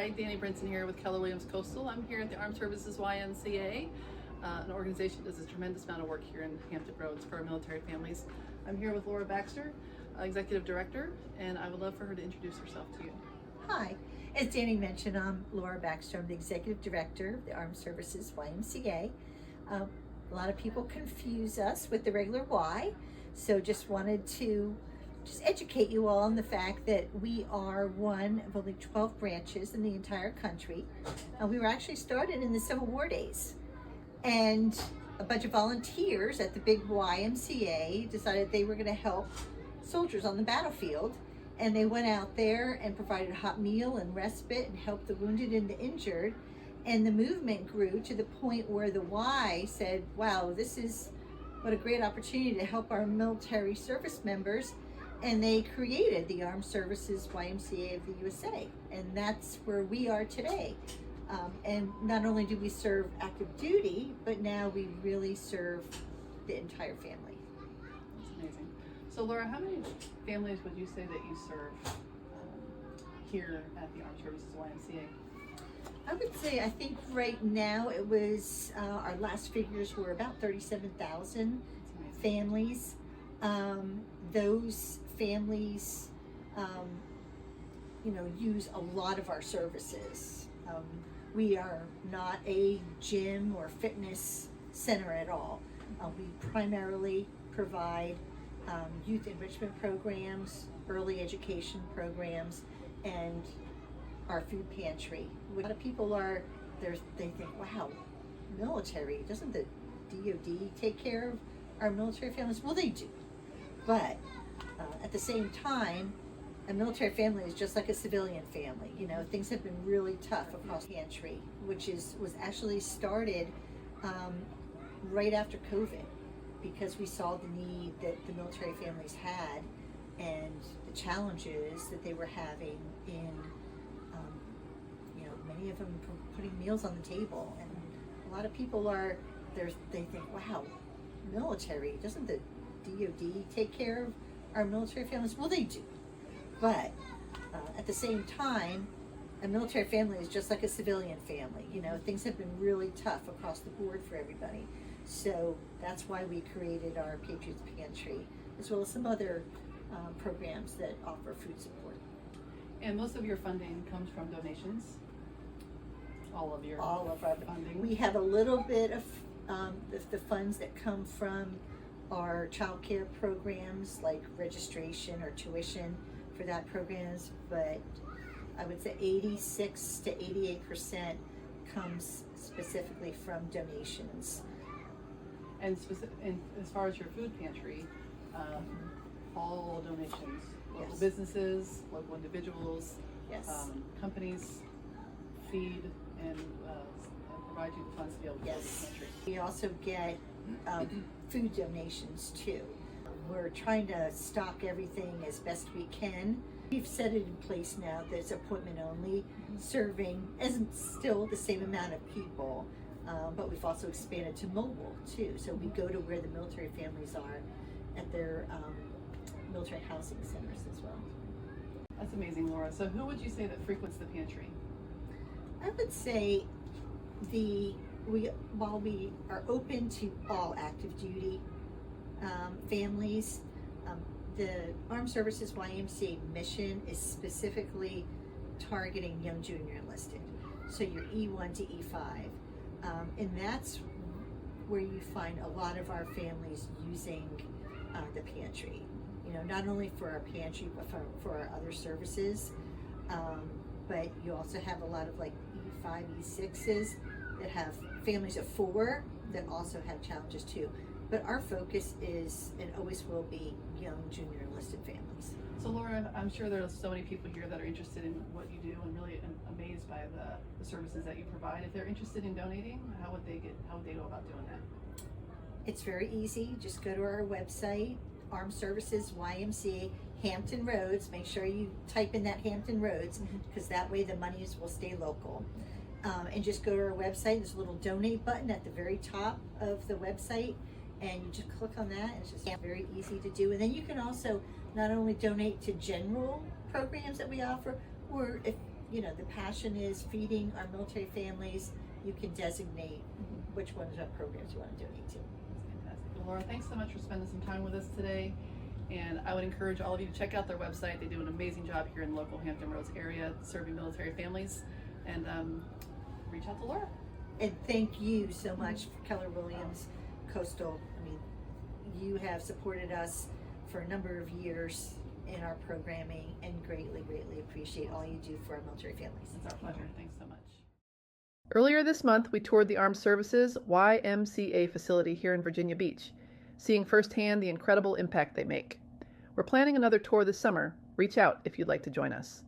Hi, Danny Brinson here with Keller Williams Coastal. I'm here at the Armed Services YMCA, an organization that does a tremendous amount of work here in Hampton Roads for our military families. I'm here with Laura Baxter, Executive Director, and I would love for her to introduce herself to you. Hi, as Danny mentioned, I'm Laura Baxter. I'm the Executive Director of the Armed Services YMCA. A lot of people confuse us with the regular Y, so just wanted to educate you all on the fact that we are one of only 12 branches in the entire country. We were actually started in the Civil War days, and a bunch of volunteers at the big YMCA decided they were going to help soldiers on the battlefield, and they went out there and provided a hot meal and respite and helped the wounded and the injured. And the movement grew to the point where the Y said, wow, this is what a great opportunity to help our military service members. And they created the Armed Services YMCA of the USA. And that's where we are today. And not only do we serve active duty, but now we really serve the entire family. That's amazing. So Laura, how many families would you say that you serve here at the Armed Services YMCA? I would say, I think right now it was, our last figures were about 37,000 families. Those families, use a lot of our services. We are not a gym or fitness center at all. We primarily provide youth enrichment programs, early education programs, and our food pantry. A lot of people they think, wow, military, doesn't the DOD take care of our military families? Well, they do. But at the same time, a military family is just like a civilian family. Things have been really tough across the pantry, which was actually started right after COVID, because we saw the need that the military families had and the challenges that they were having in, many of them putting meals on the table. And a lot of people they think, wow, military, doesn't the DOD take care of our military families? Well, they do. But at the same time, a military family is just like a civilian family. Things have been really tough across the board for everybody. So that's why we created our Patriots Pantry, as well as some other programs that offer food support. And most of your funding comes from donations? All of our funding? We have a little bit of the funds that come from our child care programs, like registration or tuition for that programs, but I would say 86 to 88% comes specifically from donations. And as far as your food pantry, all donations, local Yes. businesses, local individuals, Yes. companies feed and provide you the funds to be able to build Yes. the pantry. We also get food donations too. We're trying to stock everything as best we can. We've set it in place now that it's appointment only, serving isn't still the same amount of people, but we've also expanded to mobile too. So we go to where the military families are at their military housing centers as well. That's amazing, Laura. So who would you say that frequents the pantry? I would say while we are open to all active duty families, the Armed Services YMCA mission is specifically targeting young junior enlisted. So you're E1 to E5. And that's where you find a lot of our families using the pantry. Not only for our pantry, but for our other services. But you also have a lot of like E5, E6s that have families of 4 that also have challenges too. But our focus is, and always will be, young junior enlisted families. So Laura, I'm sure there are so many people here that are interested in what you do and really amazed by the services that you provide. If they're interested in donating, how would they go about doing that? It's very easy. Just go to our website, Armed Services YMCA Hampton Roads. Make sure you type in that Hampton Roads, because that way the monies will stay local. And just go to our website. There's a little donate button at the very top of the website, and you just click on that, and it's just very easy to do. And then you can also not only donate to general programs that we offer, or if the passion is feeding our military families. You can designate which ones of programs you want to donate to. That's fantastic. Well, Laura, thanks so much for spending some time with us today. And I would encourage all of you to check out their website. They do an amazing job here in the local Hampton Roads area serving military families. And reach out to Laura. And thank you so much, Keller Williams Coastal. I mean, you have supported us for a number of years in our programming, and greatly appreciate all you do for our military families. It's our pleasure. Thanks so much. Earlier this month, we toured the Armed Services YMCA facility here in Virginia Beach, seeing firsthand the incredible impact they make. We're planning another tour this summer. Reach out if you'd like to join us.